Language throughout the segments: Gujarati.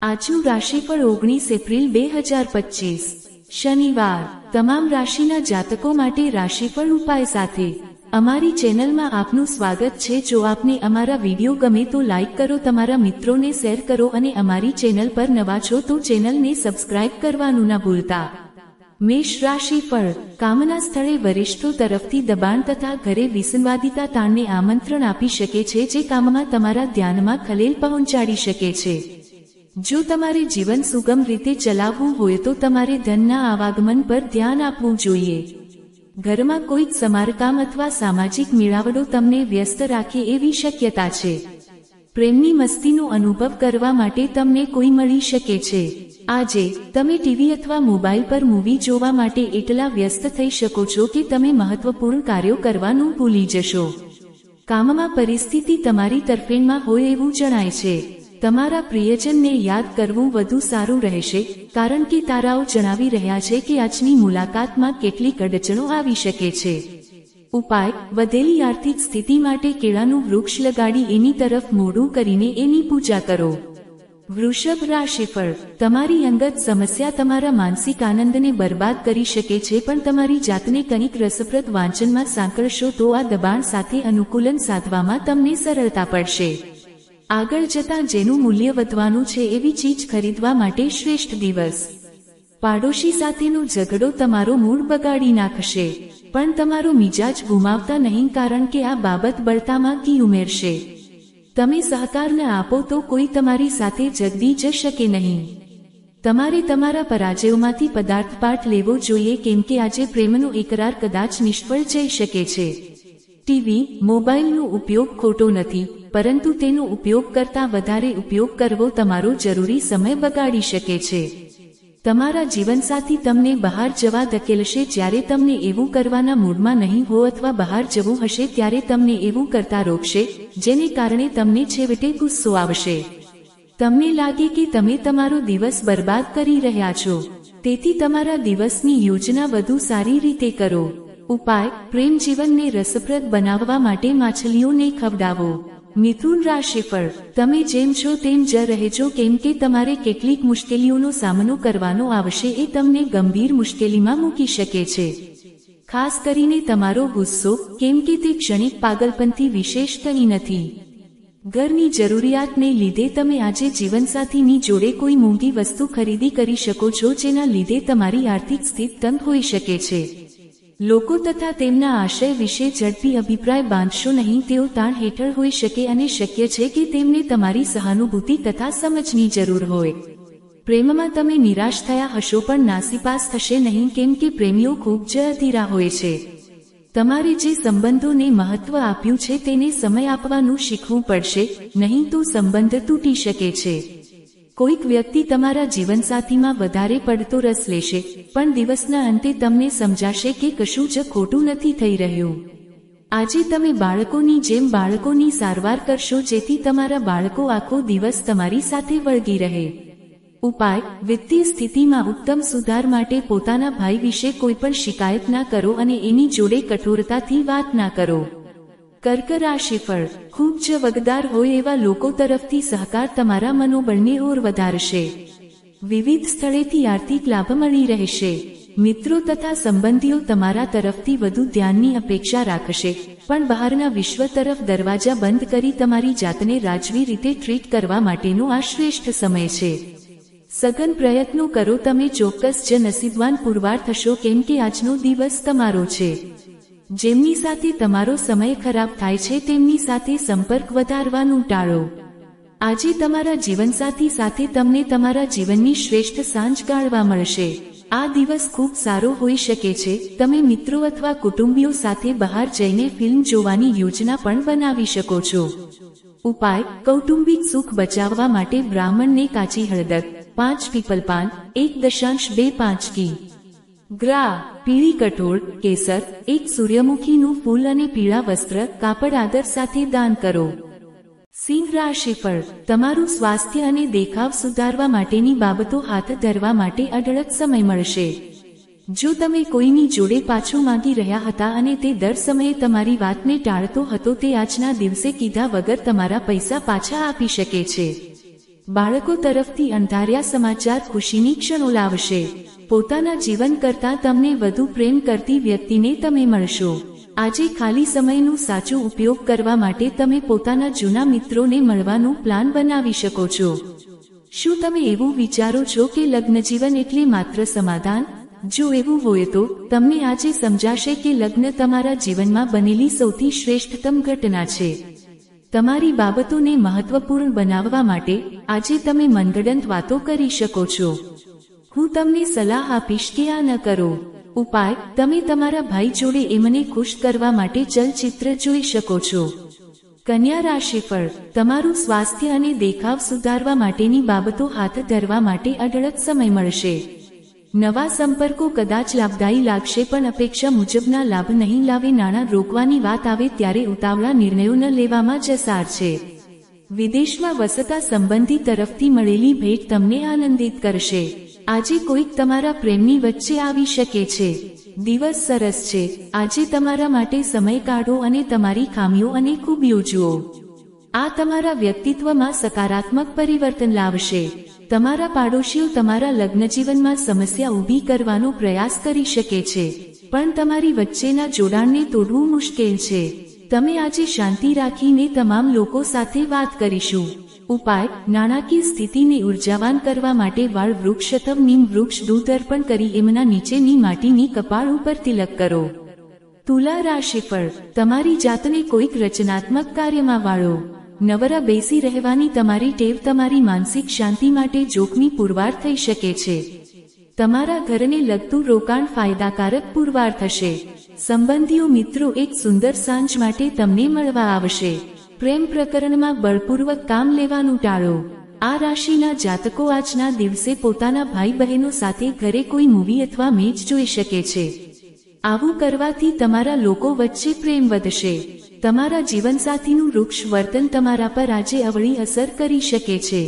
આજનું રાશિફળ 19 એપ્રિલ 2025 શનિવાર તમામ રાશિના જાતકો માટે રાશિફળ ઉપાય સાથે અમારી ચેનલમાં આપનું સ્વાગત છે। જો આપને અમારા વિડીયો ગમે તો લાઈક કરો, તમારા મિત્રોને શેર કરો અને અમારી ચેનલ પર નવા છો તો ચેનલને સબસ્ક્રાઇબ કરવાનું ના ભૂલતા। મેષ રાશિફળ કામના સ્થળે વરિષ્ઠો તરફથી દબાણ તથા ઘરે વિસંવાદિતા તાણને આમંત્રણ આપી શકે છે, જે કામમાં તમારા ધ્યાનમાં ખલેલ પહોંચાડી શકે છે। જો તમારે જીવન સુગમ રીતે ચલાવવું હોય તો તમારે ધનના આવાગમન પર ધ્યાન આપવું જોઈએ। ઘરમાં કોઈક સમારકામ અથવા સામાજિક મેળાવડો તમને વ્યસ્ત રાખે એવી શક્યતા છે। પ્રેમની મસ્તીનો અનુભવ કરવા માટે તમને કોઈ મળી શકે છે। આજે તમે ટીવી અથવા મોબાઈલ પર મૂવી જોવા માટે એટલા વ્યસ્ત થઈ શકો છો કે તમે મહત્વપૂર્ણ કાર્યો કરવાનું ભૂલી જશો। કામમાં પરિસ્થિતિ તમારી તરફેણમાં હોય એવું જણાય છે। તમારા પ્રિયજનને યાદ કરવું વધુ સારું રહેશે, કારણ કે તારાઓ જણાવી રહ્યા છે કે આજની મુલાકાતમાં કેટલીક અડચણો આવી શકે છે। ઉપાય: વધેલી આર્થિક સ્થિતિ માટે કેળાનું વૃક્ષ લગાડી એની તરફ મોઢું કરીને એની પૂજા કરો। વૃષભ રાશિફળ તમારી અંગત સમસ્યા તમારા માનસિક આનંદને બરબાદ કરી શકે છે, પણ તમારી જાતને કંઈક રસપ્રદ વાંચનમાં સાંકળશો તો આ દબાણ સાથે અનુકૂલન સાધવામાં તમને સરળતા પડશે। આગળ જતાં જેનું મૂલ્ય વધવાનું છે એવી ચીજ ખરીદવા માટે શ્રેષ્ઠ દિવસ। પાડોશી સાથેનો ઝઘડો તમારો મૂડ બગાડી નાખશે, પણ તમારો મિજાજ ગુમાવતા નહીં, કારણ કે આ બાબત બળતામાં ઘી ઉમેરશે। તમે સહકાર ન આપો તો કોઈ તમારી સાથે જગદી જ શકે નહીં। તમારે તમારા પરાજયોમાંથી પદાર્થપાઠ લેવો જોઈએ, કેમ કે આજે પ્રેમનો એકરાર કદાચ નિષ્ફળ જઈ શકે છે। ટીવી, મોબાઈલનો ઉપયોગ ખોટો નથી, પરંતુ તેનો ઉપયોગ કરતાં વધારે ઉપયોગ કરવો તમારો જરૂરી સમય બગાડી શકે છે। તમારા જીવનસાથી તમને બહાર જવા ધકેલશે જ્યારે તમને એવું કરવાના મૂડમાં નહીં હો, અથવા બહાર જવું હશે ત્યારે તમને એવું કરતા રોકશે, જેને કારણે તમને છેવટે ગુસ્સો આવશે। તમને લાગે કે તમે તમારો દિવસ બરબાદ કરી રહ્યા છો, તેથી તમારા દિવસની યોજના વધુ સારી રીતે કરો। ઉપાય: પ્રેમ જીવનને રસપ્રદ બનાવવા માટે માછલીઓને ખવડાવો। મિથુન રાશિફળ તમે જેમ છો તેમ જ રહેજો, કેમ કે તમારે કેટલીક મુશ્કેલીઓનો સામનો કરવાનો આવશે, એ તમને ગંભીર મુશ્કેલીમાં મૂકી શકે છે। ખાસ કરીને તમારો ગુસ્સો, કેમ કે તે ક્ષણિક પાગલપનથી વિશેષ કંઈ નથી। ઘરની જરૂરિયાતને લીધે તમે આજે જીવનસાથીની જોડે કોઈ મોંઘી વસ્તુ ખરીદી કરી શકો છો, જેના લીધે તમારી આર્થિક સ્થિતિ તંગ હોઈ શકે છે। લોકો તથા તેમના આશય વિશે ઝડપી અભિપ્રાય બાંધશો નહીં, તેઓ તાણ હેઠળ હોઈ શકે અને શક્ય છે કે તેમને તમારી સહાનુભૂતિ તથા સમજની જરૂર હોય। પ્રેમમાં તમે નિરાશ થયા હશો પણ નાસીપાસ થશે નહીં, કેમ કે પ્રેમીઓ ખૂબ જ અધીરા હોય છે। તમારે જે સંબંધોને મહત્વ આપ્યું છે તેને સમય આપવાનું શીખવું પડશે, નહીં તો સંબંધ તૂટી શકે છે। કોઈક વ્યક્તિ તમારા જીવનસાથીમાં વધારે પડતો રસ લેશે, પણ દિવસના અંતે તમને સમજાશે કે કશું જ ખોટું નથી થઈ રહ્યું। આજે તમે બાળકોની જેમ બાળકોની સારવાર કરશો, જેથી તમારા બાળકો આખો દિવસ તમારી સાથે વળગી રહે। ઉપાય: વિત્તીય સ્થિતિમાં ઉત્તમ સુધાર માટે પોતાના ભાઈ વિશે કોઈ પણ શિકાયત ના કરો અને એની જોડે કઠોરતાથી વાત ના કરો। કર્ક રાશિફળ ખૂબ જ વગદાર હોય એવા લોકો તરફથી સહકાર તમારા મનોબળને ઓર વધારશે। વિવિધ સ્થળેથી આર્થિક લાભ મળી રહેશે। મિત્રો તથા સંબંધીઓ તમારા તરફથી વધુ ધ્યાનની અપેક્ષા રાખશે, પણ બહારના વિશ્વ તરફ દરવાજા બંધ કરી તમારી જાતને રાજવી રીતે ટ્રીટ કરવા માટેનો આ શ્રેષ્ઠ સમય છે। સઘન પ્રયત્નો કરો, તમે ચોક્કસ જ નસીબવાન પુરવાર થશો, કેમ કે આજનો દિવસ તમારો છે। જેમની સાથે તમારો સમય ખરાબ થાય છે તેમની સાથે સંપર્ક વધારવાનું ટાળો। આજે તમારા જીવનસાથી સાથે તમને તમારા જીવનની શ્રેષ્ઠ સાંજ ગાળવા મળશે। આ દિવસ ખૂબ સારો હોઈ શકે છે। તમે મિત્રો અથવા કુટુંબીઓ સાથે બહાર જઈને ફિલ્મ જોવાની યોજના પણ બનાવી શકો છો। ઉપાય: કૌટુંબિક સુખ બચાવવા માટે બ્રાહ્મણને કાચી હળદર, 5 પીપલપાન, 1.25 કી. ગ્રા, પીળી કઠોળ, કેસર, 1 સૂર્યમુખીનું ફૂલ અને પીળા વસ્ત્ર કાપડ આદર સાથે દાન કરો। સિંહ રાશિફળ તમારું સ્વાસ્થ્ય અને દેખાવ સુધારવા માટેની બાબતો હાથ ધરવા માટે અઢળક સમય મળશે। જો તમે કોઈની જોડે પાછું માંગી રહ્યા હતા અને તે દર સમયે તમારી વાતને ટાળતો હતો, તે આજના દિવસે કીધા વગર તમારા પૈસા પાછા આપી શકે છે। બાળકો તરફથી અંધાર્યા સમાચાર ખુશીની ક્ષણો લાવશે. પોતાના જીવન કરતાં તમને વધુ પ્રેમ કરતી વ્યક્તિને તમે મળશો. આજે ખાલી સમયનું સાચો ઉપયોગ કરવા માટે તમે પોતાના જૂના મિત્રોને મળવાનો પ્લાન બનાવી શકો છો. શું તમે એવું વિચારો છો કે લગ્નજીવન એટલે માત્ર સમાધાન? જો એવું હોય તો તમને આજે સમજાશે કે લગ્ન તમારા જીવનમાં બનેલી સૌથી શ્રેષ્ઠતમ ઘટના છે. તમારી બાબતોને મહત્વપૂર્ણ બનાવવા માટે આજે તમે મનગઢંત વાતો કરી શકો છો. હું તમને સલાહ આપીશ કે આ ન કરો. ઉપાય: તમે તમારા ભાઈ જોડે એમને ખુશ કરવા માટે ચલચિત્ર જોઈ શકો છો. કન્યા રાશિફળ: તમારું સ્વાસ્થ્ય અને દેખાવ સુધારવા માટેની બાબતો હાથ ધરવા માટે અઢળક સમય મળશે. નવા સંપર્કો કદાચ લાભદાયી લાગશે પણ અપેક્ષા મુજબના લાભ નહીં લાવે. નાણાં રોકવાની વાત આવે ત્યારે ઉતાવળા નિર્ણયો ન લેવામાં જ સાર છે. વિદેશમાં વસતા સંબંધી તરફથી મળેલી ભેટ તમને આનંદિત કરશે. આજે કોઈક તમારા પ્રેમની વચ્ચે આવી શકે છે. દિવસ સરસ છે. આજે તમારા માટે સમય કાઢો અને તમારી ખામીઓ અને ખૂબીઓ જુઓ. આ તમારા વ્યક્તિત્વમાં સકારાત્મક પરિવર્તન લાવશે. તમારા પાડોશીઓ તમારા લગ્નજીવનમાં સમસ્યા ઊભી કરવાનો પ્રયાસ કરી શકે છે, પણ તમારી વચ્ચેના જોડાણને તોડવું મુશ્કેલ છે. તમે આજે શાંતિ રાખીને તમામ લોકો સાથે વાત કરીશું. ઉપાય: નાણાકીય સ્થિતિને ઉર્જાવાન કરવા માટે વાળ વૃક્ષ અથવા નીમ વૃક્ષ દૂધ અર્પણ કરી એમના નીચેની માટીની કપાળ ઉપર તિલક કરો. તુલા રાશિફળ: તમારી જાતને કોઈક રચનાત્મક કાર્યમાં વાળો. નવરા બેસી રહેવાની તમારી ટેવ તમારી માનસિક શાંતિ માટે જોખમી પુરવાર થઈ શકે છે. તમારા ઘરને લગતું રોકાણ ફાયદાકારક પુરવાર થશે. સંબંધીઓ મિત્રો એક સુંદર સાંજ માટે તમને મળવા આવશે. પ્રેમ પ્રકરણમાં બળપૂર્વક કામ લેવાનું ટાળો. આ રાશિના જાતકો આજના દિવસે પોતાના ભાઈ બહેનો સાથે ઘરે કોઈ મૂવી અથવા મેચ જોઈ શકે છે. આવું કરવાથી તમારા લોકો વચ્ચે પ્રેમ વધશે. તમારા જીવનસાથીનું વૃક્ષ વર્તન તમારા પર આજે અવળી અસર કરી શકે છે.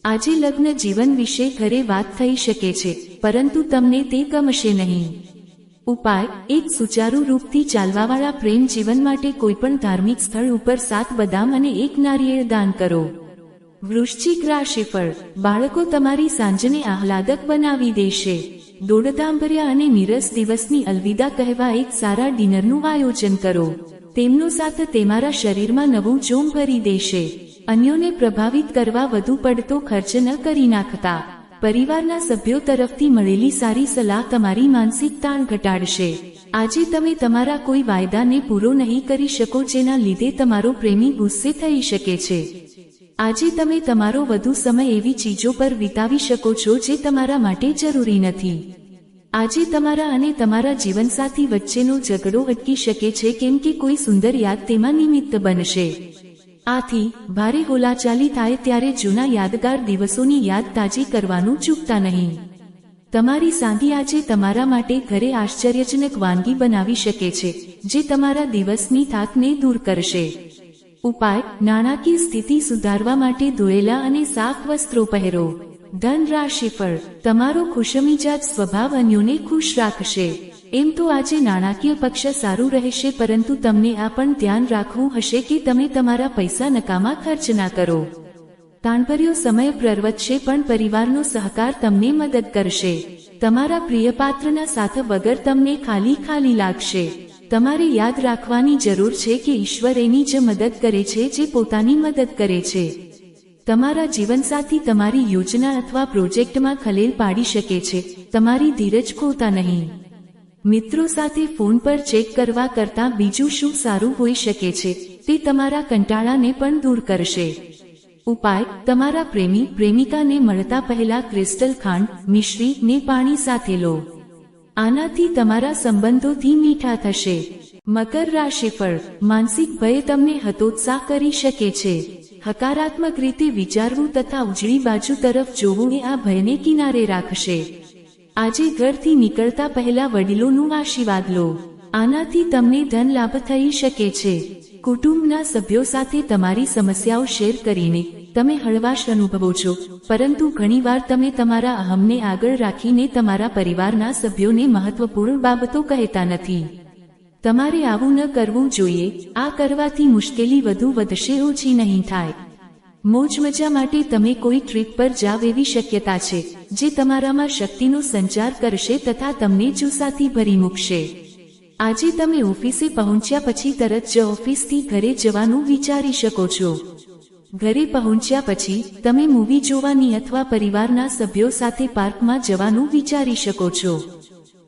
આજે લગ્ન જીવન વિશે ઘરે વાત થઈ શકે છે, પરંતુ તમને તે ગમશે નહીં. ઉપાય: એક સુચારુ રૂપથી ચાલવાવાળા પ્રેમ જીવન માટે કોઈપણ ધાર્મિક સ્થળ ઉપર 7 બદામ અને 1 નારિયેળ દાન કરો. વૃશ્ચિક રાશિફળ: બાળકો તમારી સાંજને આહલાદક બનાવી દેશે. દોડધામભર્યા અને નીરસ દિવસની અલવિદા કહેવા એક સારા ડિનરનું આયોજન કરો. તેમનો સાથ તમારા શરીરમાં નવું જોમ ભરી દેશે. અન્યોને પ્રભાવિત કરવા વધુ પડતો ખર્ચ ન કરી નાખતા. પરિવારના સભ્યો તરફથી મળેલી સારી સલાહ તમારી માનસિક તાણ ઘટાડશે. આજે તમે તમારા કોઈ વાયદાને પૂરો નહીં કરી શકો, જેના લીધે તમારો પ્રેમી ગુસ્સે થઈ શકે છે. આજે તમે તમારો વધુ સમય એવી ચીજો પર વિતાવી શકો છો જે તમારા માટે જરૂરી નથી. આજે તમારા અને તમારા જીવનસાથી વચ્ચેનો ઝઘડો અટકી શકે છે, કેમ કે કોઈ સુંદર યાદ તેમાં નિમિત્ત બનશે. આથી ભારે બોલાચાલી થાય ત્યારે જૂના યાદગાર દિવસોની યાદ તાજી કરવાનું ચૂકતા નહીં. તમારી સાંધી આજે તમારા માટે ઘરે આશ્ચર્યજનક વાનગી બનાવી શકે છે, જે તમારા દિવસની થાકને દૂર કરશે. ઉપાય: નાણાકીય સ્થિતિ સુધારવા માટે ધોયેલા અને સાફ વસ્ત્રો પહેરો. ધન રાશિફળ: તમારો ખુશમિજાજ સ્વભાવ અન્યોને ખુશ રાખશે. એમ તો આજે નાણાકીય પક્ષ સારું રહેશે, પરંતુ તમને આ પણ ધ્યાન રાખવું હશે કે તમે તમારા પૈસા નકામા ખર્ચ ના કરો. તાણભર્યો સમય પ્રવર્તશે, પણ પરિવારનો સહકાર તમને મદદ કરશે. તમારા પ્રિયપાત્રના સાથ વગર તમને ખાલી ખાલી લાગશે. તમારે યાદ રાખવાની જરૂર છે કે ઈશ્વર એની જ મદદ કરે છે જે પોતાની મદદ કરે છે. તમારા જીવનસાથી તમારી યોજના અથવા પ્રોજેક્ટમાં ખલેલ પાડી શકે છે. તમારી ધીરજ ખોતા નહીં. મિત્રો સાથે ફોન પર ચેક કરવા કરતાં બીજું શું સારું હોઈ શકે છે, તે તમારા કંટાળાને પણ દૂર કરશે. ઉપાય: તમારા પ્રેમી પ્રેમિકાને મળતા પહેલા ક્રિસ્ટલ ખાંડ, મિશ્રી ને પાણી સાથે લો. આનાથી તમારા સંબંધોથી મીઠા થશે. મકર રાશિફળ: માનસિક ભય તમને હતોત્સાહ કરી શકે છે. હકારાત્મક રીતે વિચારવું તથા ઉજળી બાજુ તરફ જોવું એ આ ભયને કિનારે રાખશે. આજે ઘરથી નીકળતા પહેલા વડીલોનું આશીર્વાદ લો. આનાથી તમને ધન લાભ થઈ શકે છે. કુટુંબના સભ્યો સાથે તમારી સમસ્યાઓ શેર કરીને તમે હળવાશ અનુભવો છો, પરંતુ ઘણીવાર તમે તમારા અહમને આગળ રાખીને તમારા પરિવારના સભ્યોને મહત્વપૂર્ણ બાબતો કહેતા નથી. તમારે આવું ન કરવું જોઈએ. આ કરવાથી મુશ્કેલી વધુ વધશે, ઓછી નહીં થાય. મોજ મજા માટે તમે કોઈ ટ્રીપ પર જાવ એવી શક્યતા છે, જે તમારામાં શક્તિનો સંચાર કરશે તથા તમને જુસ્સાથી ભરી મૂકશે. આજે તમે ઓફિસે પહોંચ્યા પછી તરત જ ઓફિસથી ઘરે જવાનું વિચારી શકો છો. ઘરે પહોંચ્યા પછી તમે મૂવી જોવાની અથવા પરિવારના સભ્યો સાથે પાર્કમાં જવાનું વિચારી શકો છો.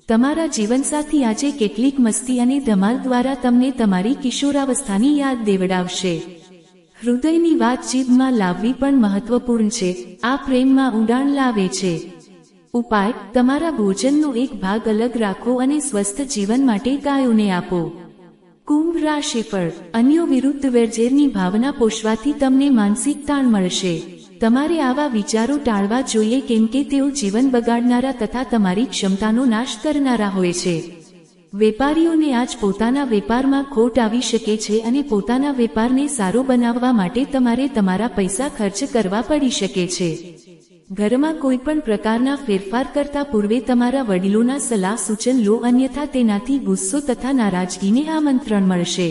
તમારા જીવનસાથી આજે કેટલીક મસ્તી અને ધમાલ દ્વારા તમને તમારી કિશોરાવસ્થાની યાદ દેવડાવશે. હૃદયની વાત જીભમાં લાવવી પણ મહત્વપૂર્ણ છે. આ પ્રેમમાં ઊંડાણ લાવે છે. ઉપાય: તમારા ભોજનનો એક ભાગ અલગ રાખો અને સ્વસ્થ જીવન માટે ગાયોને આપો. કુંભ રાશિફળ: અન્યો વિરુદ્ધ વેરઝેરની ભાવના પોષવાથી તમને માનસિક તાણ મળશે. તમારે આવા વિચારો ટાળવા જોઈએ, કેમ કે તેઓ જીવન બગાડનારા તથા તમારી ક્ષમતાનો નાશ કરનારા હોય છે. વેપારીઓને આજ પોતાના વેપારમાં ખોટ આવી શકે છે અને પોતાના વેપારને સારો બનાવવા માટે તમારે તમારા પૈસા ખર્ચ કરવા પડી શકે છે. ઘરમાં કોઈ પણ પ્રકારના ફેરફાર કરતા પૂર્વે તમારા વડીલોના સલાહ સૂચન લો, અન્યથા તેનાથી ગુસ્સો તથા નારાજગીને આમંત્રણ મળશે.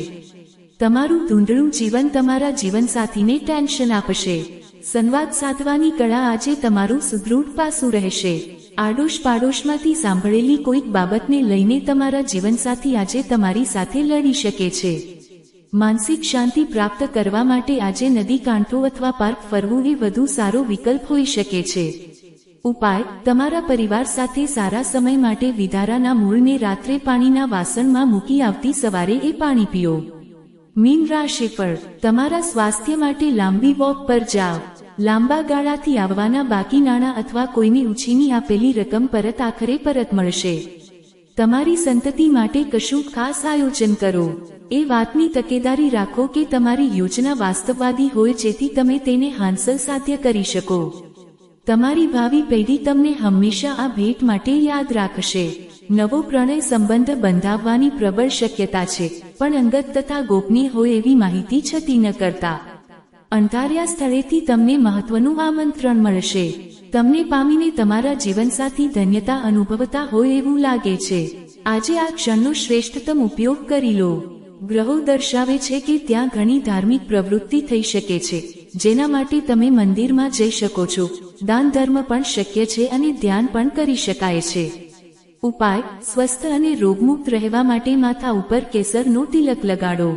તમારું ધૂંધળું જીવન તમારા જીવનસાથીને ટેન્શન આપશે. સંવાદ સાધવાની કળા આજે તમારું સુદૃઢ પાસું રહેશે. આડોશ પાડોશમાંથી સાંભળેલી કોઈક બાબતને લઈને તમારા જીવનસાથી આજે તમારી સાથે લડી શકે છે. માનસિક શાંતિ પ્રાપ્ત કરવા માટે આજે નદી કાંઠો અથવા પાર્ક ફરવું એ વધુ સારો વિકલ્પ હોઈ શકે છે. ઉપાય: તમારા પરિવાર સાથે સારા સમય માટે વિધારાના મૂળને રાત્રે પાણીના વાસણમાં મૂકી આવતી સવારે એ પાણી પીઓ. મીન રાશિફળ: તમારા સ્વાસ્થ્ય માટે લાંબી વોક પર જાઓ. લાંબા ગાળાથી આવવાના બાકી નાણાં અથવા કોઈને ઉછીની આપેલી રકમ આખરે પરત મળશે. તમારી સંતતિ માટે કશું ખાસ આયોજન કરો. એ વાતની તકેદારી રાખો કે તમારી યોજના વાસ્તવવાદી હોય, જેથી તમે તેને હાંસલ સાધ્ય કરી શકો. તમારી ભાવિ પેઢી તમને હંમેશા આ ભેટ માટે યાદ રાખશે. નવો પ્રણય સંબંધ બંધાવવાની પ્રબળ શક્યતા છે, પણ અંગત તથા ગોપનીય હોય એવી માહિતી છતી ન કરતા. અંધાર્યા સ્થળેથી તમને મહત્વનું આમંત્રણ મળશે. તમને પામીને તમારા જીવનસાથી ધન્યતા અનુભવતા હોય એવું લાગે છે. આજે આ ક્ષણનો શ્રેષ્ઠતમ ઉપયોગ કરી લો. ગ્રહો દર્શાવે છે કે ત્યાં ઘણી ધાર્મિક પ્રવૃત્તિ થઈ શકે છે, જેના માટે તમે મંદિરમાં જઈ શકો છો. દાન ધર્મ પણ શક્ય છે અને ધ્યાન પણ કરી શકાય છે. ઉપાય: સ્વસ્થ અને રોગમુક્ત રહેવા માટે માથા ઉપર કેસરનો તિલક લગાડો.